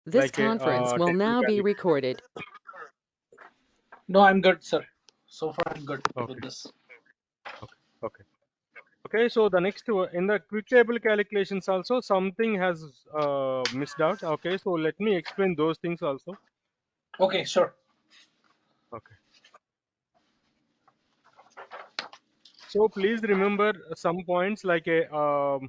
This like a conference will table now be calculation. recorded. No, I'm good, sir. So far, I'm good with Okay, this. okay, okay. Okay, so the next in the quick table calculations also something has missed out. Okay, so let me explain those things also. Okay, sure. Okay, so please remember some points like a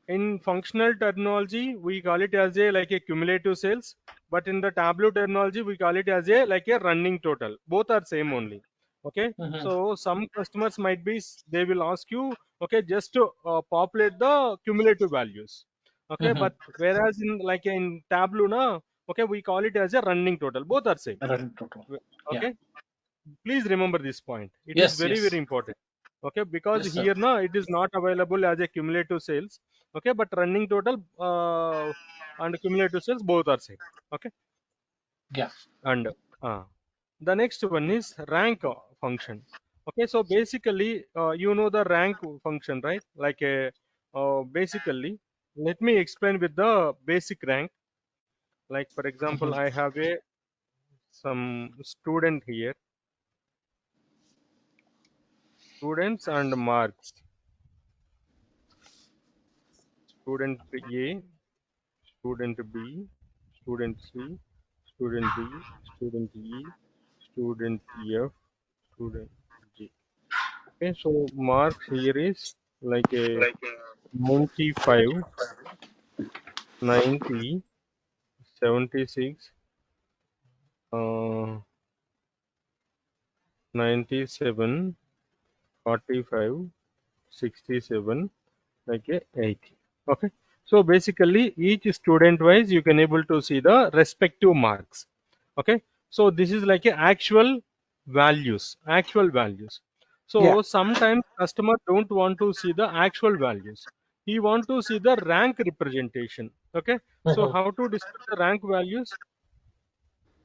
in functional terminology we call it as a like a cumulative sales, but in the Tableau terminology we call it as a like a running total. Both are same only. Okay, Mm-hmm. so some customers might be they will ask you, okay, just to populate the cumulative values. Okay, Mm-hmm. but whereas in like in Tableau na, okay, we call it as a running total. Both are same. Running total. Yeah. Okay, please remember this point. It is Yes, very yes. very important. Okay, because Yes, sir. here now it is not available as a cumulative sales. Okay, but running total and cumulative sales both are same. Okay, Yeah. and uh, the next one is rank function. Okay, so basically you know the rank function, right? Like a basically let me explain with the basic rank. Like for example Mm-hmm. I have a some student here, students and marks. Student A, student B, student C, student D, student E, student F, student G. Okay, so marks here is like a 95, 90, 76, 97, 45, 67, like a 80. Okay, so basically each student wise you can able to see the respective marks. Okay, so this is like a actual values. Yeah. So sometimes customer don't want to see the actual values, he want to see the rank representation. Okay, so Mm-hmm. how to display the rank values?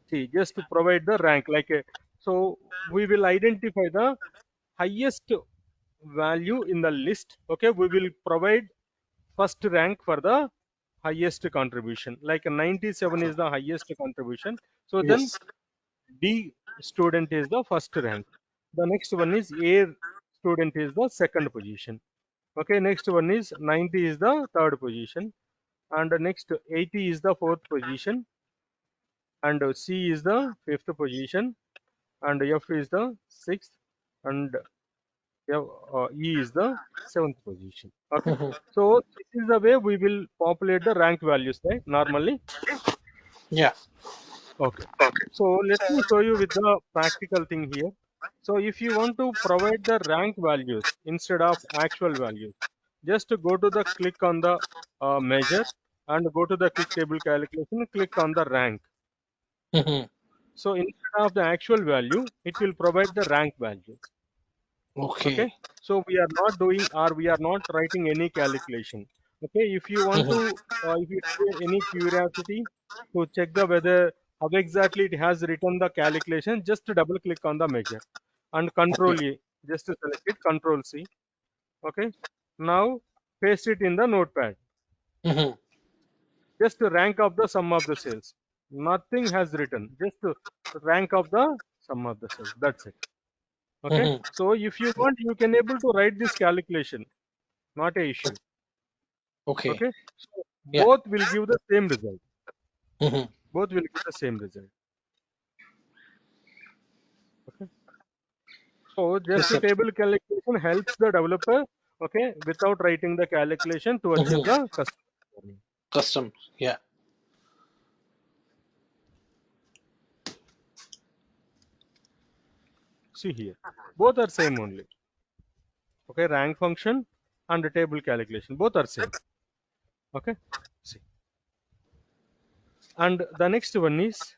See, just to provide the rank like a, so we will identify the highest value in the list. Okay, we will provide first rank for the highest contribution, like a 97 is the highest contribution, so then Yes. D student is the first rank, the next one is A student is the second position. Okay, next one is 90 is the third position, and the next 80 is the fourth position, and C is the fifth position, and F is the sixth, and yeah, E is the seventh position. Okay, Mm-hmm. so this is the way we will populate the rank values, right? Normally. Yeah. Okay. So let me show you with the practical thing here. So if you want to provide the rank values instead of actual values, just to go to the click on the measure and go to the quick table calculation, click on the rank. Mm-hmm. So instead of the actual value, it will provide the rank values. Okay, Okay. so we are not doing or we are not writing any calculation. Okay, if you want to Mm-hmm. if you have any curiosity to check the whether how exactly it has written the calculation, just double click on the measure and Okay. control A, just to select it, control C. Okay, now paste it in the notepad, Mm-hmm. just to rank of the sum of the cells. Nothing has written, just to rank of the sum of the cells, that's it. Okay, Mm-hmm. so if you want you can able to write this calculation, not a issue. Okay. Okay, so Yeah. both will give the same result, Mm-hmm. both will give the same result. Okay, so Yes, just to sir. table calculation helps the developer, okay, without writing the calculation to achieve Mm-hmm. the customer journey. Custom. Yeah. See here, both are same only. Okay, rank function and the table calculation both are same. Okay, see, and the next one is,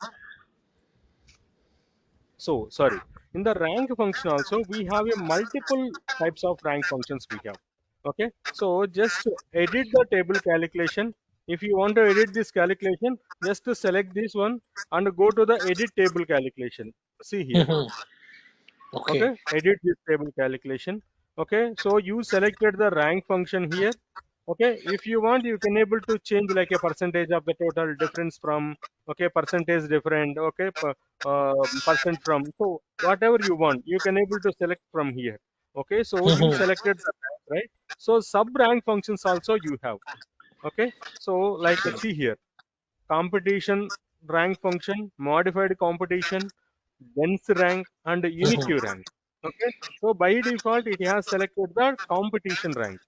so sorry, in the rank function also we have a multiple types of rank functions we have. Okay, so just edit the table calculation. If you want to edit this calculation, just to select this one and go to the edit table calculation. See here. Mm-hmm. Okay. Okay, edit this table calculation. Okay, so you selected the rank function here. Okay, if you want, you can able to change like a percentage of the total difference from, okay, percentage different, okay, percent from, so whatever you want, you can able to select from here. Okay, so you Mhm. selected the rank, right? So sub rank functions also you have. Okay, so like see here, competition rank function, modified competition, dense rank, and unique Mhm. rank. Okay, so by default it has selected the competition rank.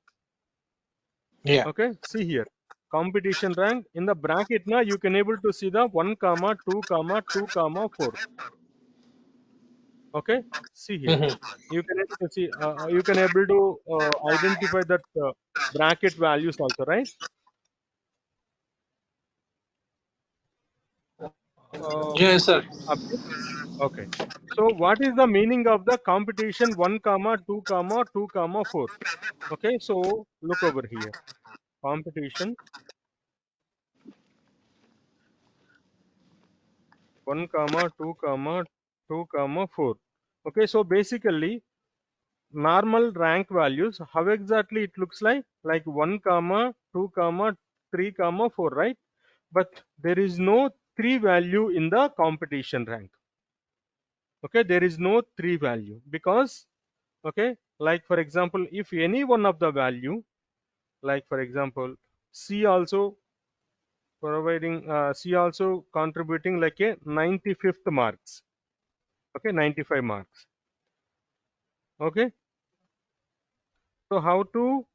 Yeah. Okay, see here, competition rank in the bracket now you can able to see the 1 comma 2 comma 2 comma 4. Okay, see here, Mhm. you can able to see, you can able to identify that bracket values also, right? uh, Yes, sir. Abhi? Okay, so what is the meaning of the competition 1 comma 2 comma 2 comma 4? Okay, so look over here, competition 1 comma 2 comma 2 comma 4. Okay, so basically normal rank values, how exactly it looks like 1 comma 2 comma 3 comma 4, right? But there is no 3 value in the competition rank. Okay, there is no 3 value because, okay, like for example, if any one of the value, like for example, c also providing, c also contributing like a 95th marks. Okay, 95 marks. Okay, so how to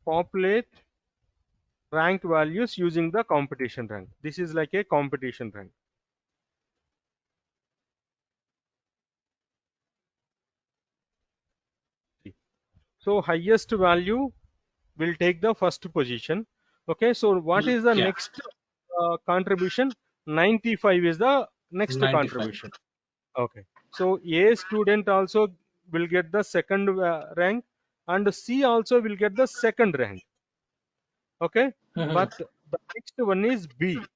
populate rank values using the competition rank? This is like a competition rank. So highest value will take the first position. Okay, so what is the Yeah. next contribution? 95 is the next 95. contribution. Okay, so A student also will get the second rank, and C also will get the second rank. Okay, Mhm. but the next one is B.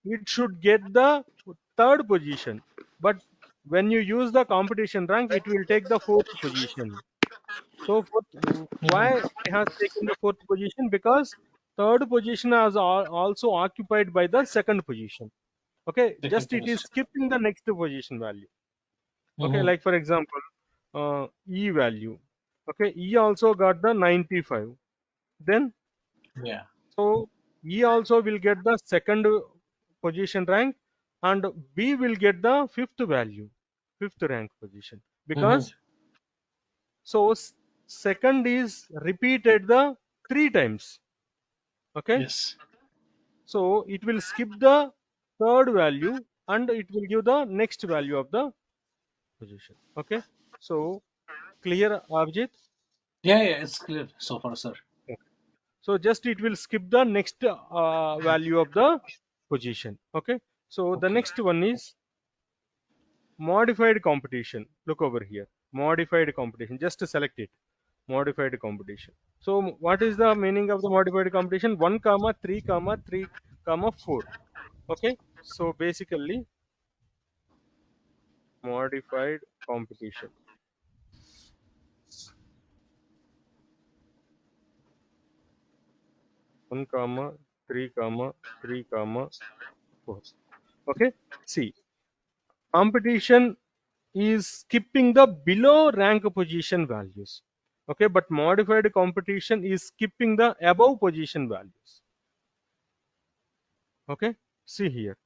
It should get the third position, but when you use the competition rank, it will take the fourth position. So why Mhm. it has taken the fourth position? Because third position is also occupied by the second position. Okay, Second just it is position. skipping the next position value. Okay, Mhm. like for example, E value. Okay, E also got the 95. Then Yeah. so E also will get the second position rank, and B will get the fifth value, fifth rank position. Mhm. Because so second is repeated the 3 times. Okay, Yes. so it will skip the third value and it will give the next value of the position. Okay, so clear, Abhijit? Yeah, yeah, it's clear so far, sir. Okay. So just it will skip the next value of the position. Okay, so the Okay. next one is modified competition. Look over here, modified competition, just to select it, modified competition. So what is the meaning of the modified competition? 1 comma 3 comma 3 comma 4. Okay, so basically modified competition, 1 comma 3 comma 3 comma 4. Okay, see, competition is skipping the below rank position values. Okay, but modified competition is skipping the above position values. Okay, see here,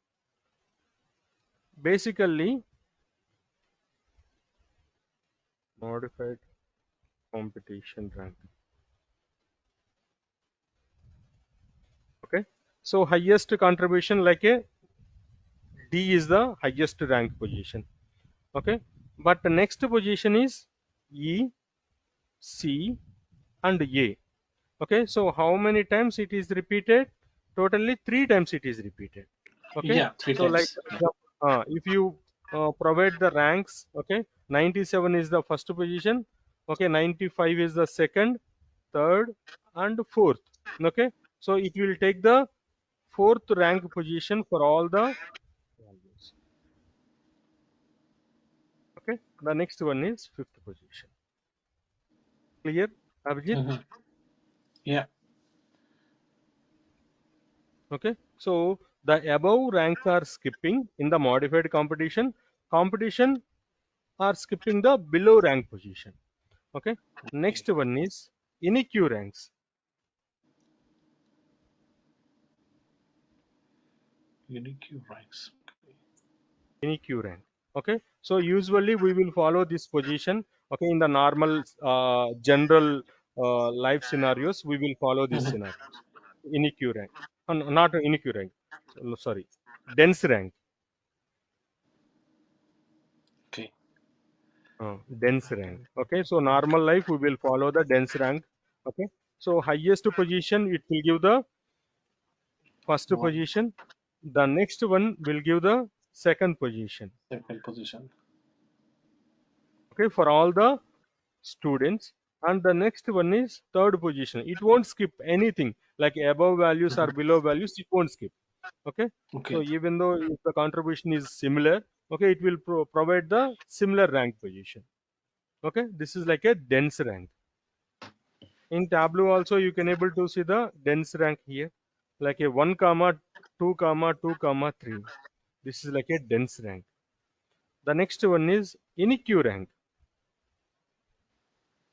basically modified competition rank. Okay, so highest contribution like a D is the highest rank position. Okay, but the next position is E, C, and A. Okay, so how many times it is repeated? Totally 3 times it is repeated. Okay, Yeah, three so like times. for Yeah. example, if you provide the ranks, okay, 97 is the first position, okay, 95 is the second, third, and fourth. Okay, so it will take the fourth rank position for all the values. Okay, the next one is fifth position. Clear, Abhijit? Mhm. Yeah. Okay, so the above ranks are skipping in the modified competition. Competition are skipping the below rank position. Okay, Okay. next one is inequal ranks. Unique ranks. Inequal rank. Okay, so usually we will follow this position. Okay, in the normal general life scenarios, we will follow this Mhm. scenarios. Inequal rank, no, not inequal rank. Sorry, dense rank. Okay. Dense rank. Okay, so normal life we will follow the dense rank. Okay, so highest position it will give the first One position. The next one will give the second position. second position. Okay, for all the students, and the next one is third position. It won't skip anything like above values or Mhm. below values. It won't skip. Okay, so Okay. even though if the contribution is similar, okay, it will provide the similar rank position. Okay, this is like a dense rank. In Tableau also you can able to see the dense rank here, like a 1 comma 2 comma 2 comma 3. This is like a dense rank. The next one is inequal rank.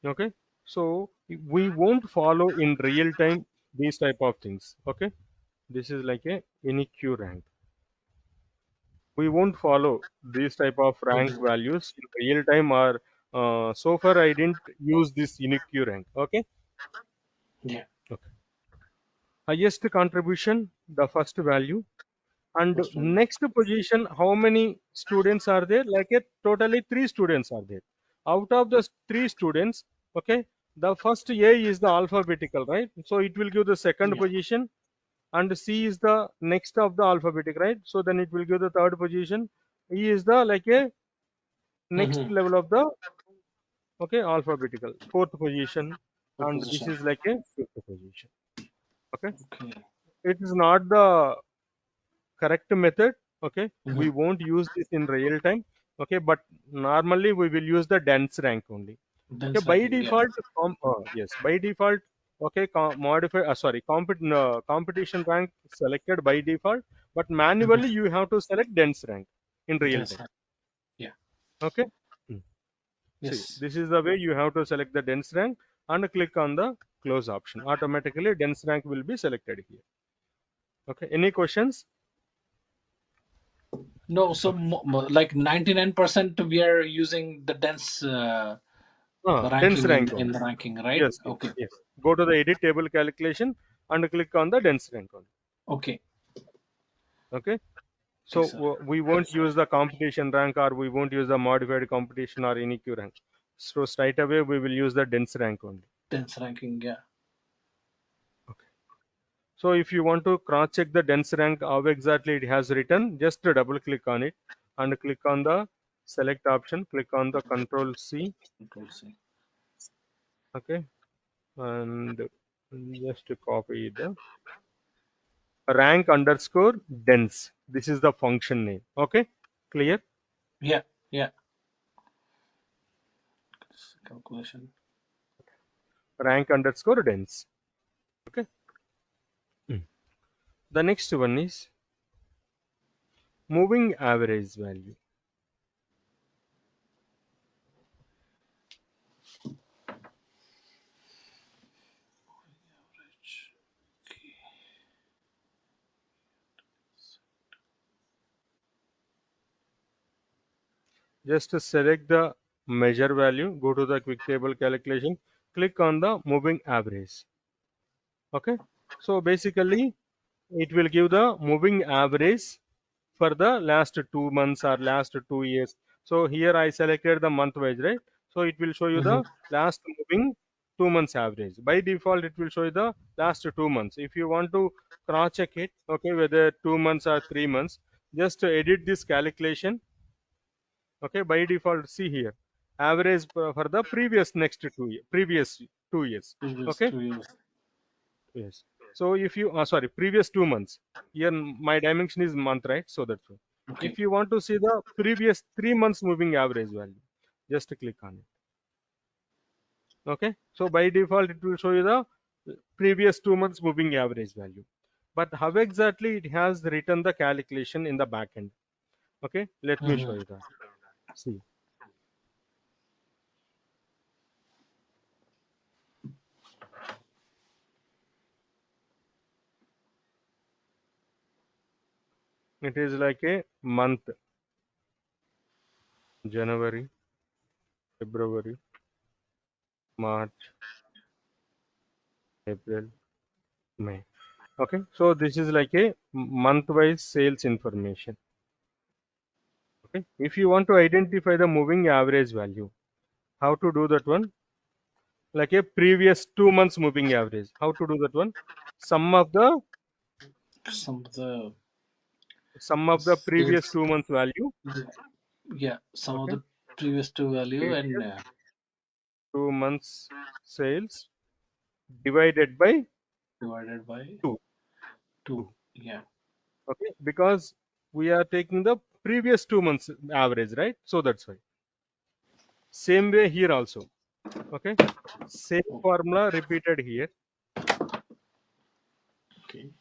Okay, so we won't follow in real time these type of things. Okay, this is like a inequal rank. We won't follow these type of rank Mhm. values in real time, or so far I didn't use this inequal rank. Okay, Yeah. okay. Highest contribution, the first value. And First one. next position, how many students are there? Like a totally three students are there. Out of the three students, okay, the first A is the alphabetical, right? So it will give the second Yeah. position, and C is the next of the alphabetic, right? So then it will give the third position. E is the like a next Mm-hmm. level of the, okay, alphabetical, fourth position, Third and this position. is like a fifth position. Okay, Okay. it is not the correct method. Okay, we Mm-hmm. won't use this in real time. Okay, but normally we will use the dense rank only. Okay, Dense by ranking. Yeah. default yes, by default, okay, modify sorry, competition rank selected by default, but manually Mm-hmm. you have to select dense rank in real Dense time. rank. Yeah. Okay. Mm. See, Yes. this is the way you have to select the dense rank, and click on the close option. Automatically dense rank will be selected here. Okay, any questions? No. So Okay. like 99% we are using the dense Dense ranking rank in only. the ranking, right? Yes, yes, Okay. yes. Go to the edit table calculation and click on the dense rank only. Okay. Okay. Okay, So sir. we won't use the competition rank, or we won't use the modified competition or any Q rank. So straight away we will use the dense rank only. Dense ranking. Yeah. Okay. So if you want to cross check the dense rank, how exactly it has written, just double click on it and click on the select option, click on the control C. Control C. Okay. And just to copy the rank underscore dense. This is the function name. Okay, clear? Yeah. Yeah. Calculation. Rank underscore dense. Okay. Mm. The next one is moving average value. Just select the measure value, go to the quick table calculation, click on the moving average. Okay. So basically it will give the moving average for the last 2 months or last 2 years. So here I selected the month wise, right? So it will show you Mm-hmm. the last moving 2 months average. By default, it will show you the last 2 months. If you want to cross check it, okay, whether 2 months or 3 months, just edit this calculation. Okay, by default, see here, average for the previous next 2 years, previous 2 years. Previous Okay, 2 years. yes. So if you, sorry, previous 2 months, here my dimension is month, right? So that's why. Okay. If you want to see the previous 3 months moving average value, just click on it. Okay. So by default, it will show you the previous 2 months moving average value. but how exactly it has written the calculation in the backend. Okay, let me show Mm-hmm. you that. See, it is like a month: January, February, March, April, May. Okay, so this is like a month wise sales information. Okay, if you want to identify the moving average value, how to do that one? Like a previous 2 months moving average. How to do that one? Sum of the Some of the previous sales, 2 months value. yeah, some of Okay, the previous two value and previous 2 months sales divided by divided by 2. two. 2. Yeah. Okay, because we are taking the previous 2 months average, right? So that's why. Same way here also. Okay, same Oh, formula repeated here. okay.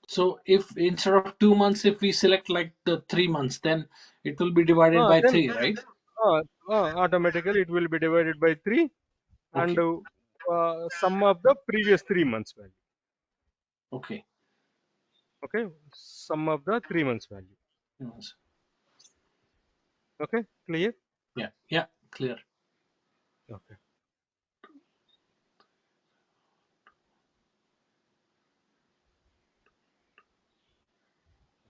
So if instead of 2 months, if we select like the 3 months, then it will be divided by Then three, right? automatically it will be divided by 3 and Okay. sum of the previous 3 months value. Okay. Okay, sum of the 3 months value. Yes. Okay, clear? Yeah. Yeah. Clear. Okay,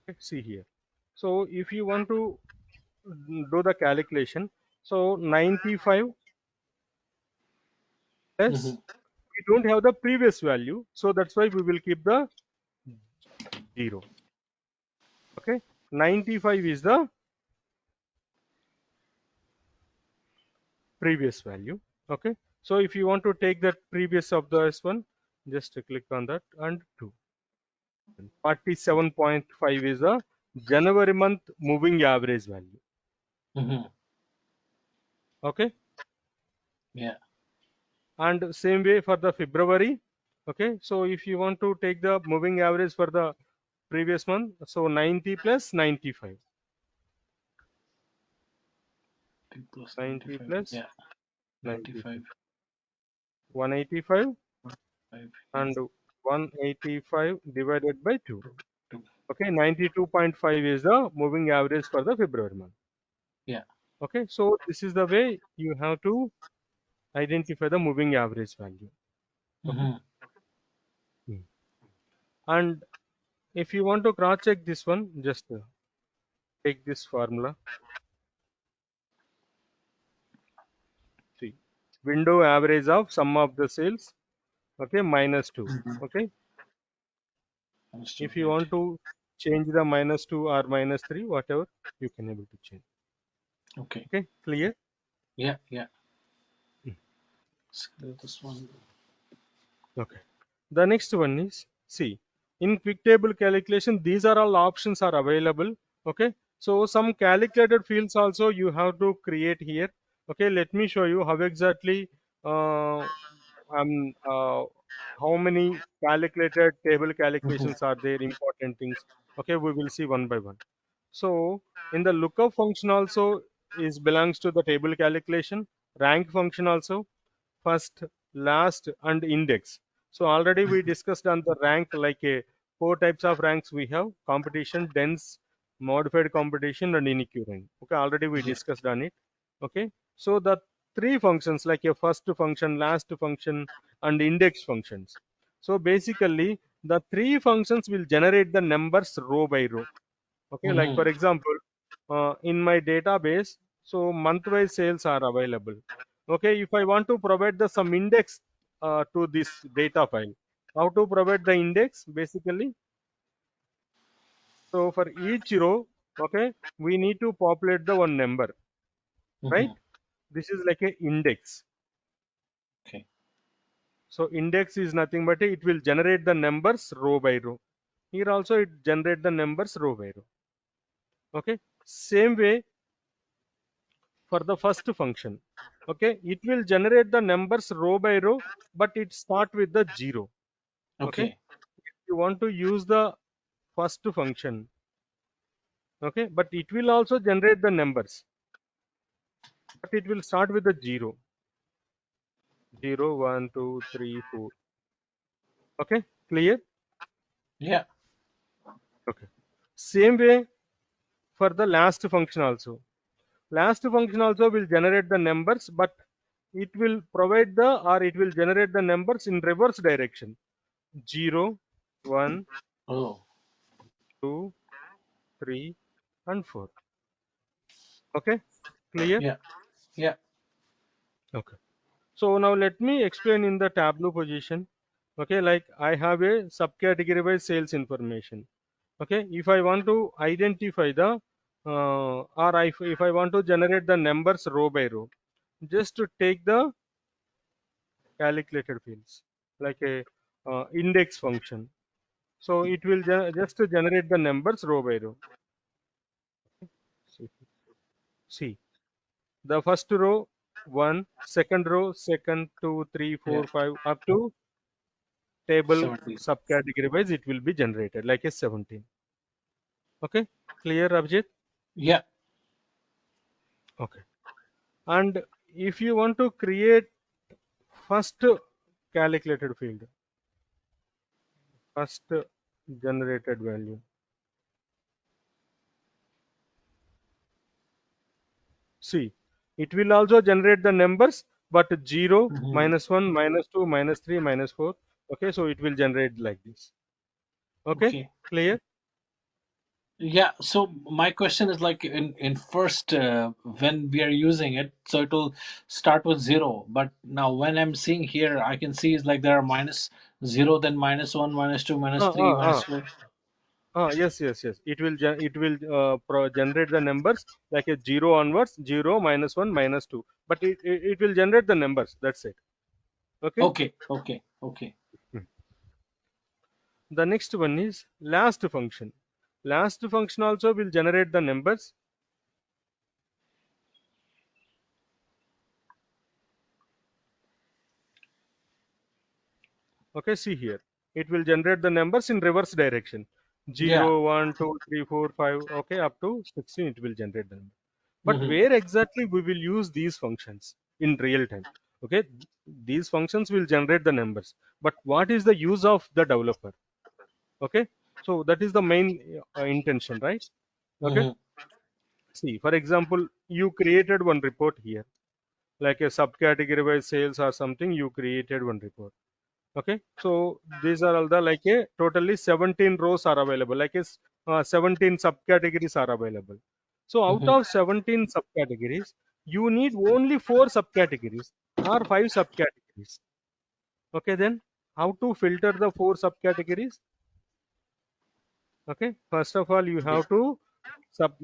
okay, see here. So if you want to do the calculation, so 95 Mm-hmm. plus, we don't have the previous value, so that's why we will keep the 0. Okay, 95 is the previous value. Okay, so if you want to take that previous of this one, just click on that and 2. 47.5 is the January month moving average value. Mm-hmm. Okay, Yeah. and same way for the February. Okay, so if you want to take the moving average for the previous month, so 90 plus 95. 2 plus 90 95. plus Yeah. 95. 95. 185 5. Yeah. and 185 divided by 2. Two. Two. Okay, 92.5 is the moving average for the February month. Yeah. Okay, so this is the way you have to identify the moving average value. Okay. Mm-hmm. Hmm. And if you want to cross check this one, just take this formula. See, window average of sum of the sales. Okay, minus 2. Mm-hmm. Okay, Understood. if you Right. want to change the minus 2 or minus 3, whatever, you can able to change. Okay. Okay, clear? Yeah. Yeah. Hmm. Let's clear this one. Okay. The next one is, see, in quick table calculation, these are all options are available. Okay. So some calculated fields also you have to create here. Okay. Let me show you how exactly uh, how many calculated table Mm-hmm. calculations are there, important things. Okay. We will see one by one. So in the lookup function also is belongs to the table calculation, rank function also, first, last, and index. So already we discussed on the rank, like a four types of ranks we have: competition, dense, modified competition, and unique rank. Okay, already we Yeah. discussed on it. Okay, so the three functions, like a first function, last function, and index functions. So basically the three functions will generate the numbers row by row. Okay, like Mm-hmm. for example, in my database, so month-wise sales are available. Okay, if I want to provide the some index to this data file, how to provide the index basically? So for each row, okay, we need to populate the one number, right? Mm-hmm. This is like a index. Okay. So index is nothing but it will generate the numbers row by row. Here also it generate the numbers row by row. Okay, same way for the first function. Okay, it will generate the numbers row by row, but it start with the 0. Okay, Okay. you want to use the first function. Okay, but it will also generate the numbers, but it will start with the 0. 0, 1, 2, 3, 4. Okay, clear? Yeah. Okay, same way for the last function also. Last function also will generate the numbers, but it will provide the or it will generate the numbers in reverse direction. 0, 1, Oh. 2, 3, and 4. Okay, clear? Yeah. Yeah. Okay. So now let me explain in the Tableau position. Okay, like I have a subcategory by sales information. Okay, if I want to identify the if I want to generate the numbers row by row, just to take the calculated fields like a index function. So it will just to generate the numbers row by row. See, see, the first row one, second row second, two, three, Yeah. four, 5 up to table 17. subcategory wise it will be generated like a 17. Okay, clear, Abhijit? Yeah. Okay, and if you want to create first calculated field, first generated value, see, it will also generate the numbers, but 0, Hmm. -1, -2, -3, -4. Okay, so it will generate like this. Okay, Okay. clear? Yeah. So my question is like in first when we are using it, so it will start with zero. But now when I'm seeing here, I can see it's like there are minus zero, then minus one, minus two, minus Uh, three, uh, minus uh, four. yes, yes, yes. It will generate the numbers like a 0 onwards, 0, -1, -2. But it will generate the numbers. That's it. Okay. Okay. Okay. Okay. Hmm. The next one is last function. Last function also will generate the numbers. Okay, see here. It will generate the numbers in reverse direction. Yeah. 0, 1, 2, 3, 4, 5. Okay, up to 16 it will generate the number. But Hmm. where exactly we will use these functions in real time? Okay, these functions will generate the numbers. But what is the use of the developer? Okay, so that is the main intention, right? Okay, Hmm. see, for example, you created one report here, like a subcategory by sales or something, you created one report. Okay, so these are all the like a totally 17 rows are available, like 17 subcategories are available. So out Hmm. of 17 subcategories, you need only 4 subcategories or 5 subcategories. Okay, then how to filter the 4 subcategories? Okay, first of all you Yeah. have to sub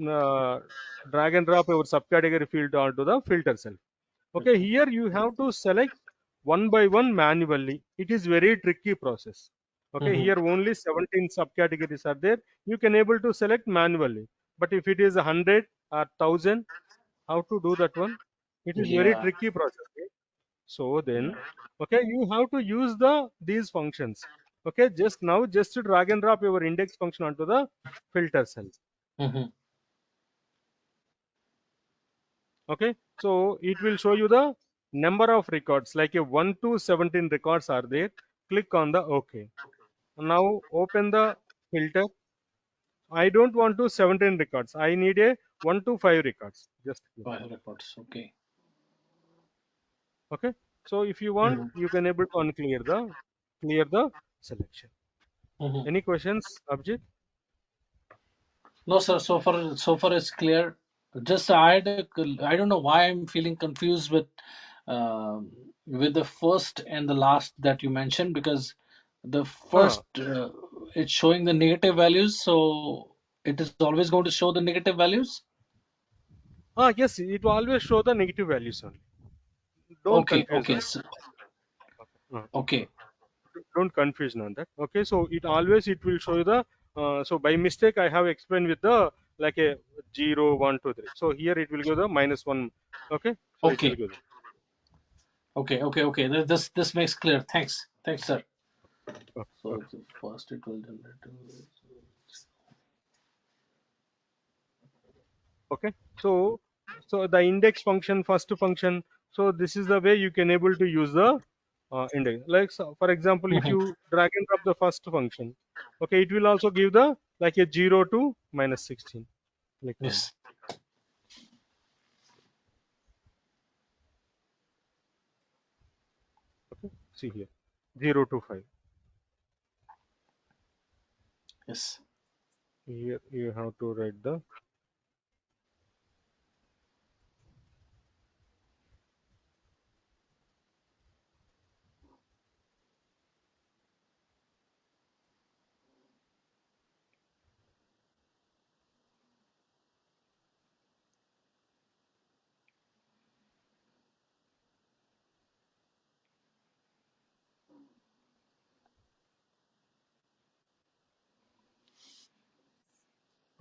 drag and drop your subcategory field onto the filter cell. Okay, here you have to select one by one manually. It is very tricky process. Okay, Hmm. here only 17 subcategories are there. You can able to select manually. But if it is 100 or 1000, how to do that one? It is very Yeah. tricky process. Okay? So then, okay, you have to use the these functions. Okay, just now just to drag and drop your index function onto the filter cell. Hmm. Okay, so it will show you the number of records like a 1 to 17 records are there. Click on the OK. Now open the filter. I don't want to 17 records. I need a 1 to 5 records. Just click. Five reports. Okay. Okay, so if you want Hmm. you can able to clear the selection. Hmm. Any questions, Abhijit? No, sir. So far it's clear. Just I had I don't know why I'm feeling confused with the first and the last that you mentioned, because the Ah, first it's showing the negative values, so it is always going to show the negative values. yes, it will always show the negative values only. Don't Okay. confuse Okay. that. So, uh, uh, Okay. don't confusion on that. Okay, so it always it will show you the so by mistake I have explained with the like a 0 1 2 3. So here it will give the -1. Okay, so it will Okay. give Okay. This makes clear. Thanks, sir. So okay. the first it will generate. Okay, so the index function, first function, so this is the way you can able to use the index. Like so for example, if Mhm. you drag and drop the first function, okay, it will also give the like a 0 to -16. Click on, Yes. okay, see here, 0 to 5. Yes. Here you have to write the,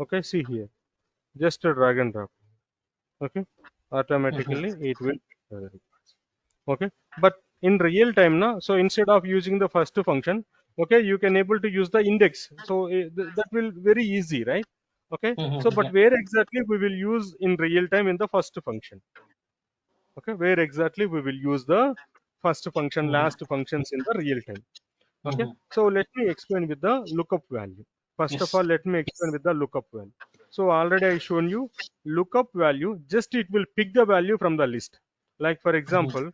okay, see here, just a drag and drop, okay, Mhm. automatically it will okay. But in real time now, so instead of using the first function, okay, you can able to use the index, so that will very easy, right? Okay, so but Yeah. where exactly we will use in real time in the first function, okay, where exactly we will use the first function, Mhm. last functions in the real time. Okay, Mhm. so let me explain with the lookup value. First of Yes. all, let me explain with the lookup value. So already I shown you lookup value, just it will pick the value from the list. Like for Mhm. example,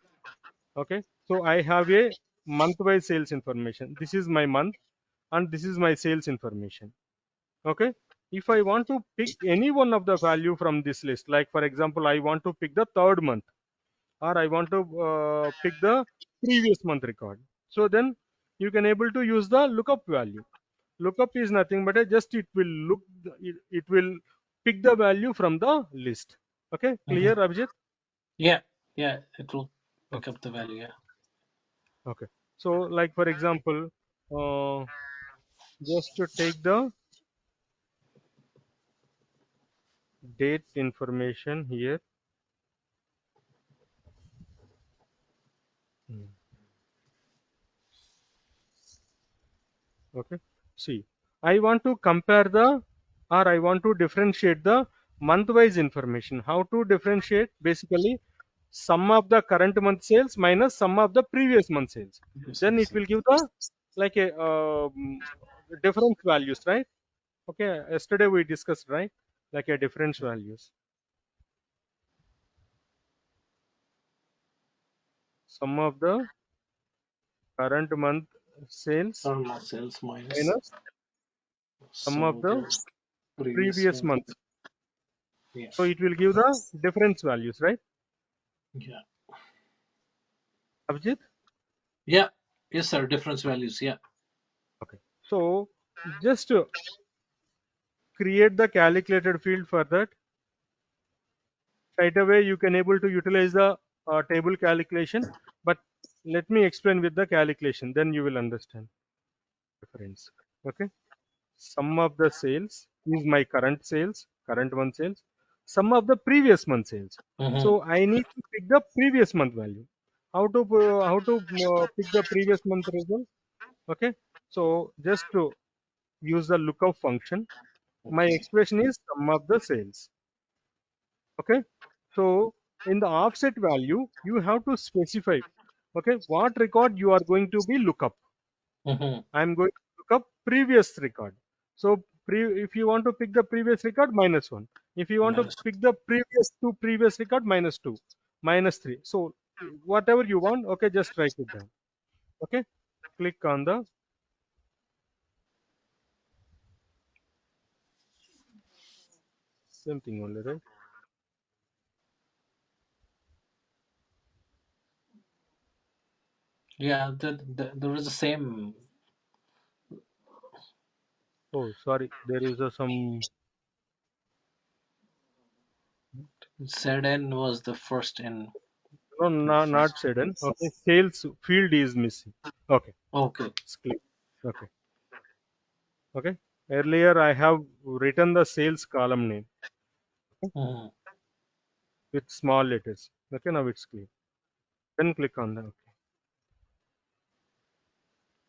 okay, so I have a month wise sales information. This is my month and this is my sales information. Okay, if I want to pick any one of the value from this list, like for example, I want to pick the third month, or I want to pick the previous month record, so then you can able to use the lookup value. Lookup is nothing but a just it will look it will pick the value from the list. Okay, clear, Mhm. Abhijit? Yeah. Yeah. It will pick Okay, up the value. Yeah. okay. So like for example, uh, just to take the date information here. Hmm. Okay, see, I want to compare the, or I want to differentiate the month wise information. How to differentiate? Basically, sum of the current month sales minus sum of the previous month sales. Yes. Then it Yes. will give the like a difference values, right? Okay, yesterday we discussed, right, like a difference values, sum of the current month sales Thermal sales minus minus sum some of of the the previous previous month. month. Yeah. So it will give the difference values, right, Yeah. Abhijit? Yeah. Yes, sir. Difference values. Yeah. Okay, so just create the calculated field for that. Right away you can able to utilize the table calculation, but let me explain with the calculation, then you will understand difference. Okay, sum of the sales is my current sales, current month sales, sum of the previous month sales. Mm-hmm. So I need to pick the previous month value. How to pick the previous month result? Okay, so just to use the lookup function, my Okay. expression is sum of the sales. Okay, so in the offset value you have to specify, okay, what record you are going to be look up. Mm-hmm. I'm going to look up previous record. So if you want to pick the previous record, -1. If you want to Minus. pick the previous record, -2, -3. So whatever you want, okay, just write it down. Okay, click on the same thing only, right? Yeah. There is the same. Oh, sorry, there is some. ZN was the first N. No, not sudden. Okay, sales field is missing. Okay, Okay. it's clear. Okay, okay. Earlier I have written the sales column name Mhm. with small letters. Okay, now it's clear. Then click on the okay.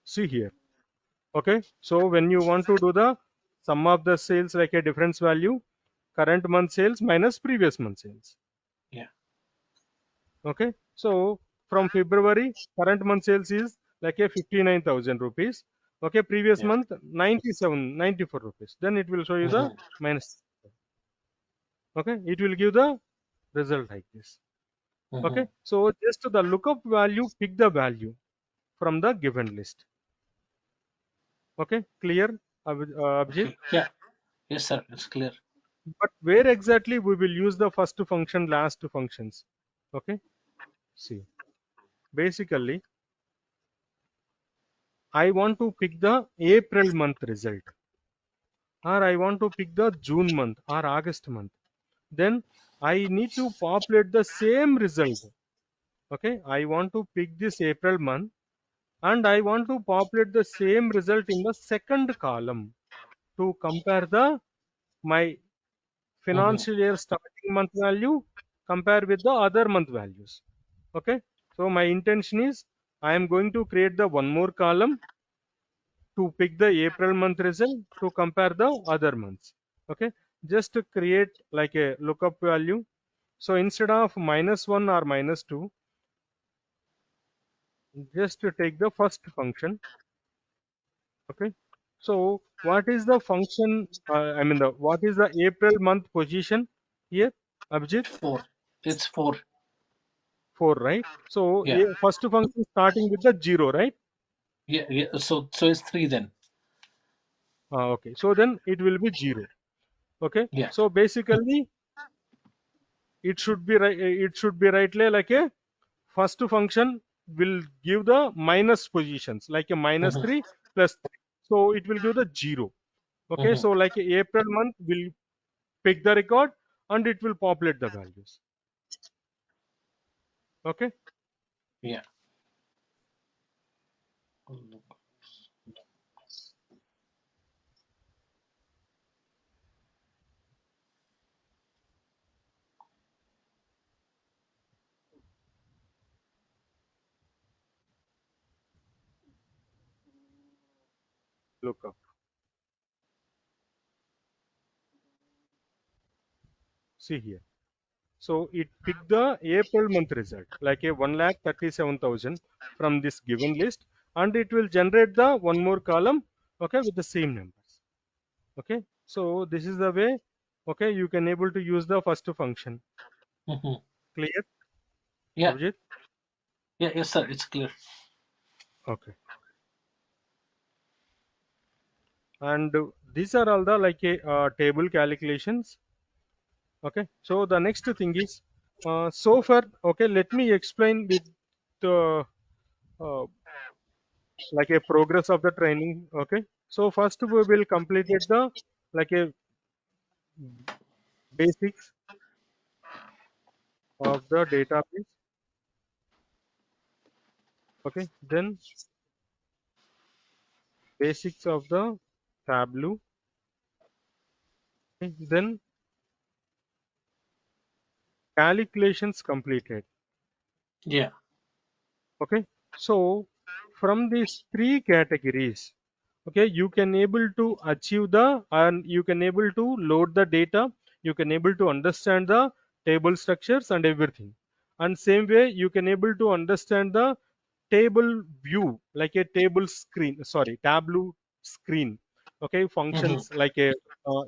See here. Okay, so when you want to do the sum of the sales like a difference value, current month sales minus previous month sales. Yeah. Okay, so from February, current month sales is like a 59,000 rupees. Okay, previous Yeah. month 94 rupees. Then it will show you the Mhm. minus. Okay, it will give the result like this. Okay, Mhm. so just the lookup value, pick the value from the given list. Okay, clear, Abhijit? Okay. Yeah. Yes, sir. It's clear. But where exactly we will use the first function, last functions? Okay, see, basically, I want to pick the April month result, or I want to pick the June month or August month. Then I need to populate the same result. Okay, I want to pick this April month and I want to populate the same result in the second column to compare the my Mhm. financial year starting month value compare with the other month values. Okay, so my intention is I am going to create the one more column to pick the April month result to compare the other months. Okay, just to create like a lookup value. So instead of -1 or -2, just to take the first function. Okay, so what is the function? I mean, the what is the April month position here, Abhijit? 4. It's 4. 4, right? So Yeah. first function starting with the 0, right? Yeah. Yeah. So it's 3 then. Okay, so then it will be 0. Okay, Yeah. so basically it should be right. It should be rightly like a first function will give the minus positions like a Mhm. -3 plus 3. So it will give the 0. Okay, Mhm. so like a April month will pick the record and it will populate the values. Okay, Yeah. look up. See here. So it picked the April month result like a 1,37,000 from this given list and it will generate the one more column, okay, with the same numbers. Okay, so this is the way, okay, you can able to use the first function. Mhm. Clear, Yeah. Abhijit? Yeah. Yes, sir. It's clear. Okay, and these are all the like a table calculations. Okay, so the next thing is so far, okay, let me explain with uh, uh, like a progress of the training. Okay, so first we will complete the like a basics of the database. Okay, then basics of the Tableau. Okay, then calculations completed. Yeah. Okay, so from these three categories, okay, you can able to achieve the and you can able to load the data, you can able to understand the table structures and everything, and same way you can able to understand the table view like a table screen, sorry, tableau screen. Okay, Mhm. functions like a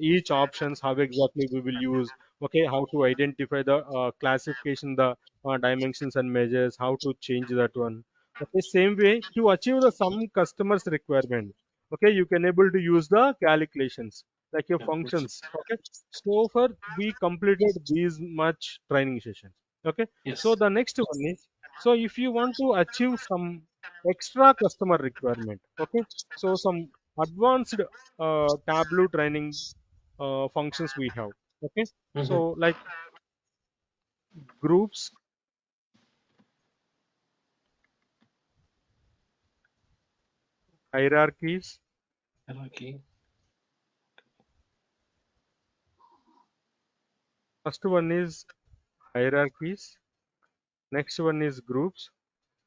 each options how exactly we will use. Okay, how to identify the classification, the dimensions and measures, how to change that one. Okay, same way to achieve the some customers requirement. Okay, you can able to use the calculations like your Yeah. It's, functions. Okay, so far we completed these much training sessions. Okay, so yes. the next one is, so if you want to achieve some extra customer requirement, okay, so some advanced Tableau training functions we have. Okay, Mhm. so like groups, hierarchies. Okay. First one is hierarchies. Next one is groups.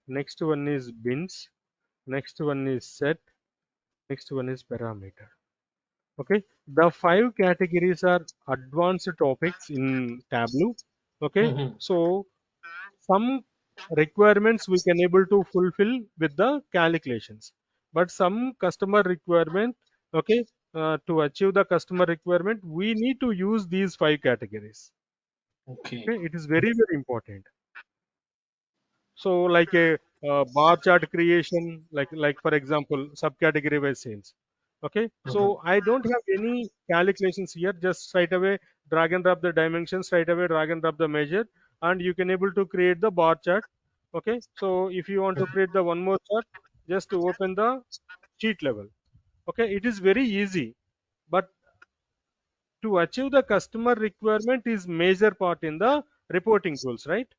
Next one is bins. Next one is set. Next one is parameter. Okay, the five categories are advanced topics in Tableau. Okay, Mm-hmm. so some requirements we can able to fulfill with the calculations, but some customer requirement, okay, to achieve the customer requirement, we need to use these five categories. Okay. Okay, it is very very important. So like a bar chart creation, like for example, subcategory wise sales. Okay, Mm-hmm. so I don't have any calculations here. Just straight away drag and drop the dimensions, straight away drag and drop the measure, and you can able to create the bar chart. Okay, so if you want to create the one more chart, just to open the sheet level. Okay, it is very easy, but to achieve the customer requirement is major part in the reporting tools, right?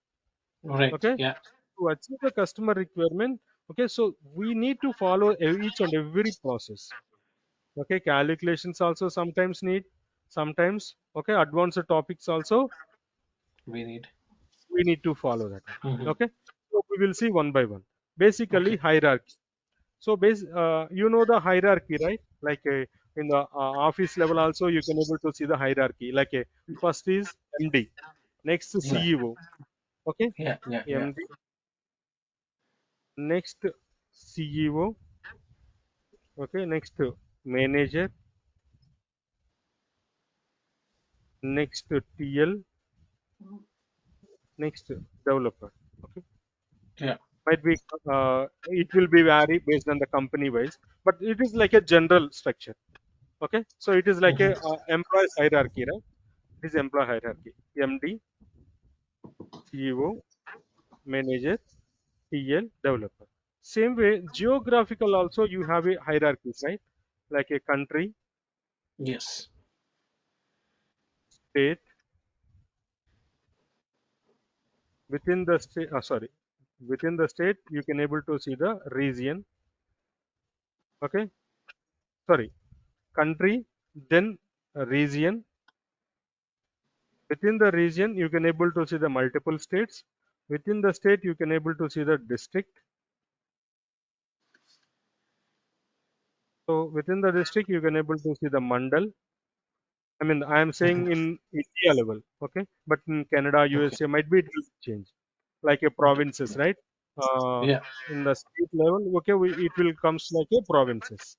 Right. Okay, Yeah. to achieve the customer requirement, okay, so we need to follow each and every process. Okay, calculations also sometimes need, sometimes, okay, advanced topics also We need. we need to follow that one. Mm-hmm. Okay, so we will see one by one. Basically Okay. hierarchy. So you know the hierarchy, right? Like in the office level also you can able to see the hierarchy, like first is MD, next Yeah. CEO. Okay, Yeah. Yeah. Yeah. MD, next CEO. Okay, next manager, next TL, next developer. Okay, Yeah. might be it will be vary based on the company wise, but it is like a general structure. Okay, so it is like a Mm-hmm. employees hierarchy, right? It is employee hierarchy. MD, CEO, manager, TL, developer. Same way, geographical also you have a hierarchies, right? Like a country, Yes. state, within the state. Sorry, within the state you can able to see the region. Okay, sorry, country, then region. Within the region you can able to see the multiple states. Within the state you can able to see the district. So within the district you can able to see the mandal. I mean, I am saying Mm-hmm. in India level, okay, but in Canada, Okay. USA might be it will change, like a provinces, right? uh, Yeah. in the state level, okay, it will comes like a provinces.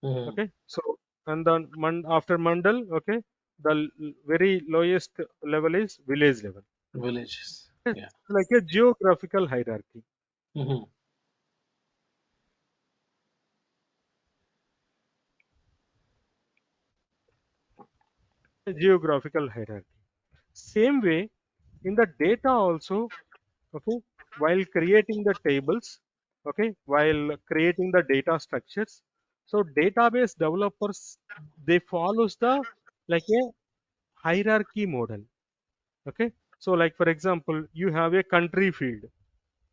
Mm-hmm. Okay, so and then after mandal, okay, the very lowest level is village level. Villages. Okay, Yeah. like a geographical hierarchy. Mm-hmm. A geographical hierarchy. Same way in the data also. Okay, while creating the tables, okay, while creating the data structures, so database developers, they follows the like a hierarchy model. Okay, so like for example you have a country field,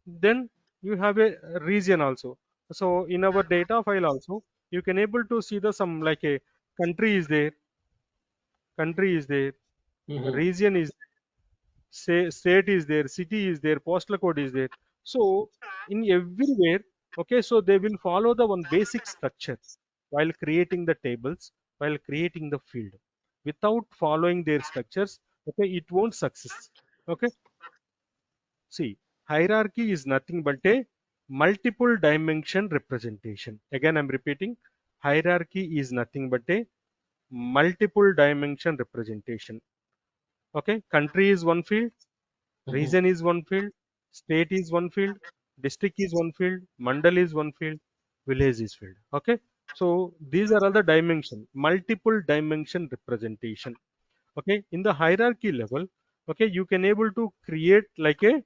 then you have a region also. So in our data file also you can able to see the some like a country is there, country is there, Mm-hmm. region is, say state is there, city is there, postal code is there. So in everywhere, okay, so they will follow the one basic structure while creating the tables, while creating the field. Without following their structures, okay, it won't success. Okay, see, hierarchy is nothing but a multiple dimension representation. Again I'm repeating, hierarchy is nothing but a multiple dimension representation. Okay, country is one field, Mm-hmm. region is one field, state is one field, district is one field, mandal is one field, village is field. Okay, so these are all the dimension, multiple dimension representation. Okay, in the hierarchy level, okay, you can able to create like a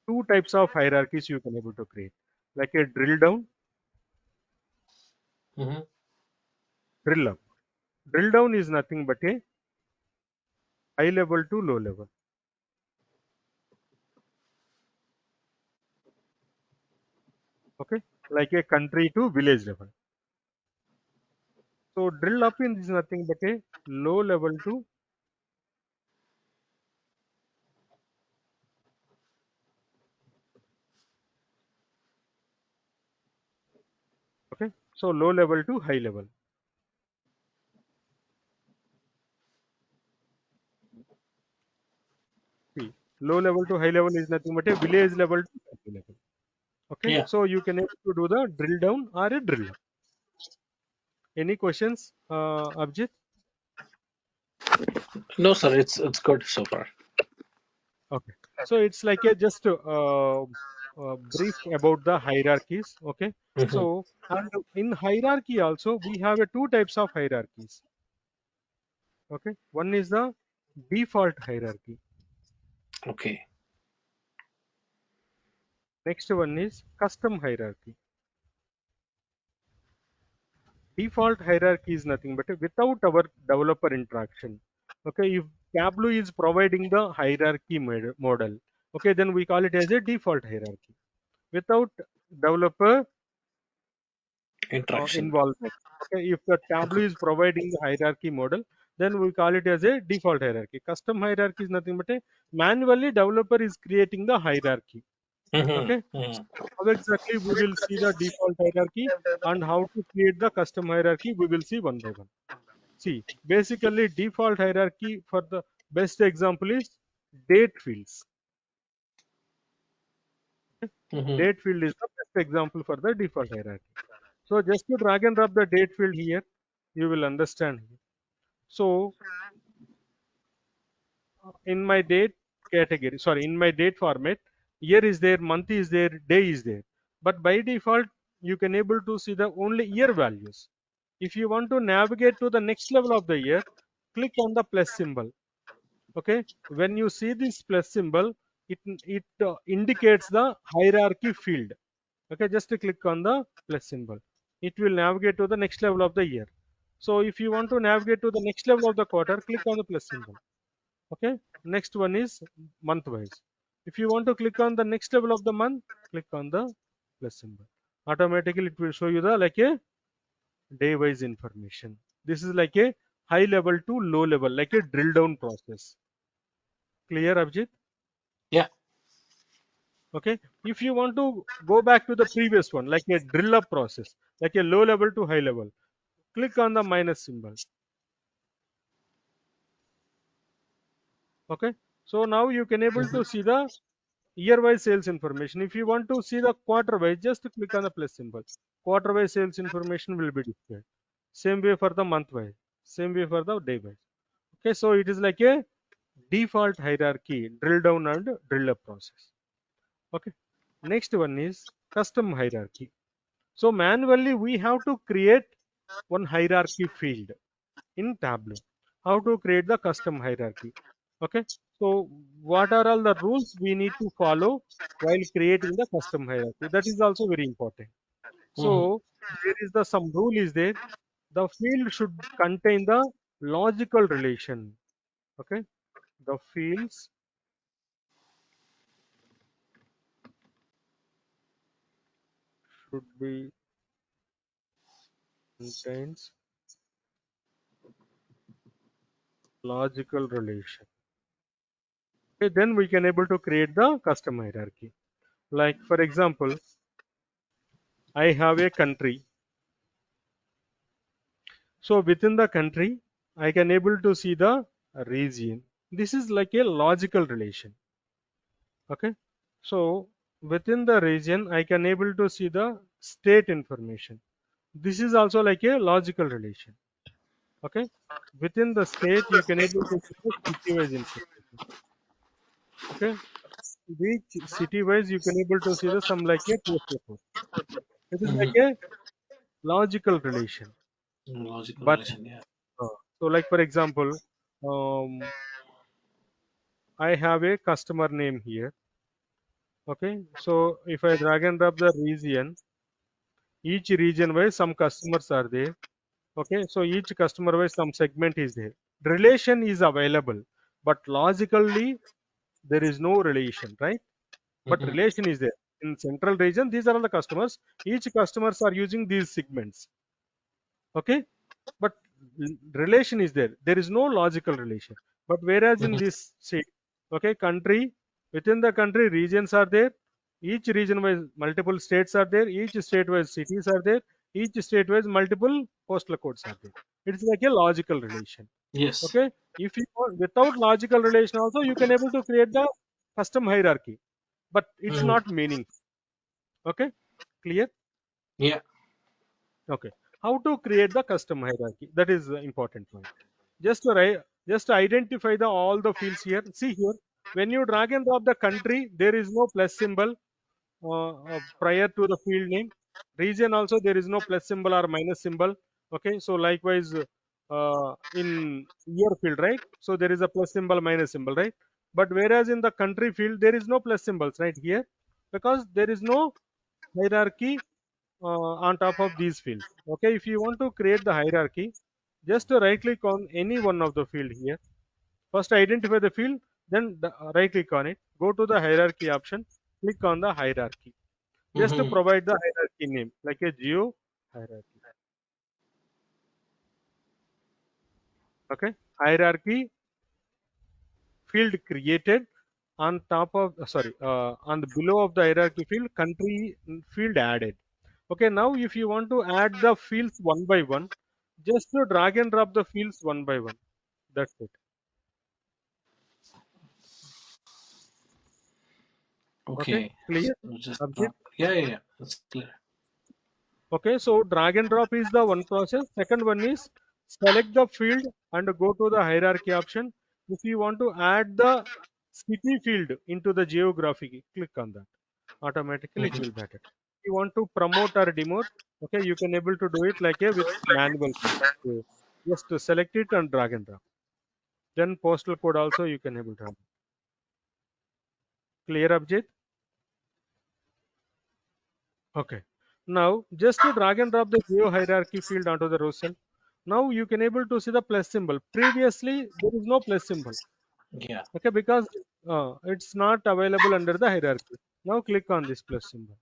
two types of hierarchies you can able to create, like a drill down, Mm-hmm. drill up. Drill down is nothing but a high level to low level. Okay, like a country to village level. So drill up in is nothing but a low level to, okay, so low level to high level. See, low level to high level is nothing but a village level to country level. Okay, Yeah. so you can able to do the drill down or a drill up. Any questions, Abjit? No, sir, it's good so far. Okay, so it's like a just brief about the hierarchies. Okay, Hmm. so and in hierarchy also we have a two types of hierarchies. Okay, one is the default hierarchy. Okay. Next one is custom hierarchy. Default hierarchy is nothing but without our developer interaction. Okay, if Tableau is providing the hierarchy model, okay, then we call it as a default hierarchy. Without developer Interaction. involvement. Okay, if the Tableau is providing the hierarchy model, then we call it as a default hierarchy. Custom hierarchy is nothing but a manually developer is creating the hierarchy. Hmm. Okay, Hmm. how exactly we will see the default hierarchy and how to create the custom hierarchy, we will see one by one. See, basically default hierarchy for the best example is date fields. Hmm. Date field is the best example for the default hierarchy. So just to drag and drop the date field here, you will understand. So in my date category, sorry, in my date format, year is there, month is there, day is there. But by default, you can able to see the only year values. If you want to navigate to the next level of the year, click on the plus symbol. Okay, when you see this plus symbol, it indicates the hierarchy field. Okay, just to click on the plus symbol, it will navigate to the next level of the year. So if you want to navigate to the next level of the quarter, click on the plus symbol. Okay, next one is month wise. If you want to click on the next level of the month, click on the plus symbol. Automatically it will show you the like a day wise information. This is like a high level to low level, like a drill down process. Clear, Abhijit? Yeah. Okay, if you want to go back to the previous one, like a drill up process, like a low level to high level, click on the minus symbol. Okay, so now you can able to see the year wise sales information. If you want to see the quarter wise, just click on the plus symbol. Quarter wise sales information will be displayed. Same way for the month wise, same way for the day wise. Okay, so it is like a default hierarchy drill down and drill up process. Okay, next one is custom hierarchy. So manually we have to create one hierarchy field in Tableau. How to create the custom hierarchy? Okay, so what are all the rules we need to follow while creating the custom hierarchy? That is also very important. Hmm. So there is the some rule is there. The field should contain the logical relation. Okay, the fields should be contains logical relation. Okay, then we can able to create the custom hierarchy. Like for example, I have a country. So within the country, I can able to see the region. This is like a logical relation. Okay. So within the region, I can able to see the state information. This is also like a logical relation. Okay. Within the state, you can able to see the city-wise information. Okay. Which city-wise you can able to see the some like a postal code. It is Hmm. like a logical relation. Logical But relation. Yeah. so like for example, um, I have a customer name here. Okay, so if I drag and drop the region, each region wise some customers are there. Okay, so each customer wise some segment is there. Relation is available, but logically there is no relation, right? But Hmm. relation is there. in central region, these are all the customers. Each customers are using these segments. Okay, but relation is there. There is no logical relation. But whereas in Mhm. this say, okay, country, within the country, regions are there. Each region wise multiple states are there. Each state wise cities are there. Each state wise multiple postal codes are there. It's like a logical relation. Yes. Okay, if you want, without logical relation also you can able to create the custom hierarchy, but it's Mhm. not meaning. Okay, clear? Yeah. Okay, how to create the custom hierarchy, that is the important point. Just to just to identify the all the fields here. See here, when you drag and drop the country, there is no plus symbol prior to the field name. Region also there is no plus symbol or minus symbol. Okay, so likewise in year field, right? So there is a plus symbol, minus symbol, right? But whereas in the country field there is no plus symbols right here, because there is no hierarchy on top of these fields. Okay, if you want to create the hierarchy, just right click on any one of the field here. First identify the field, then right click on it, go to the hierarchy option, click on the hierarchy. Just to Mhm. provide the hierarchy name like a geo hierarchy. Okay, hierarchy field created on top of on the below of the hierarchy field, country field added. Okay, now if you want to add the fields one by one, just to drag and drop the fields one by one. That's it. Okay, Okay. clear? So just Abhijit? yeah, yeah, yeah. That's clear. Okay, so drag and drop is the one process. Second one is select the field and go to the hierarchy option. If you want to add the city field into the geography, click on that. Automatically it Mhm. will be added. If you want to promote or demote, okay, you can able to do it like a with manual. So just to select it and drag and drop. Then postal code also you can able to have. Clear, Abhijit? Okay. Now, just to drag and drop the geo hierarchy field onto the row cell. Now you can able to see the plus symbol. Previously, there is no plus symbol. Yeah. Okay, because it's not available under the hierarchy. Now click on this plus symbol.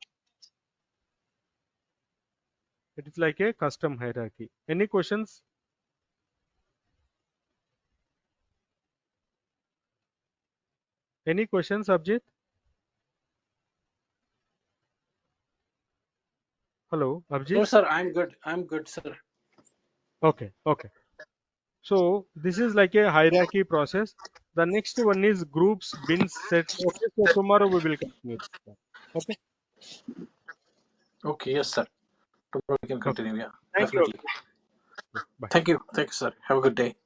It is like a custom hierarchy. Any questions? Any questions, Abjit? Hello, No, Abjit? sir. I'm good. I'm good, sir. Okay, okay. So this is like a hierarchy process. The next one is groups, bins, sets. Okay, so tomorrow we will continue. Okay, Okay. Yes, sir. Tomorrow we can okay. continue. Yeah, Thank you. definitely. Abhijit. Bye. Thank you. Thank you, sir. Have a good day.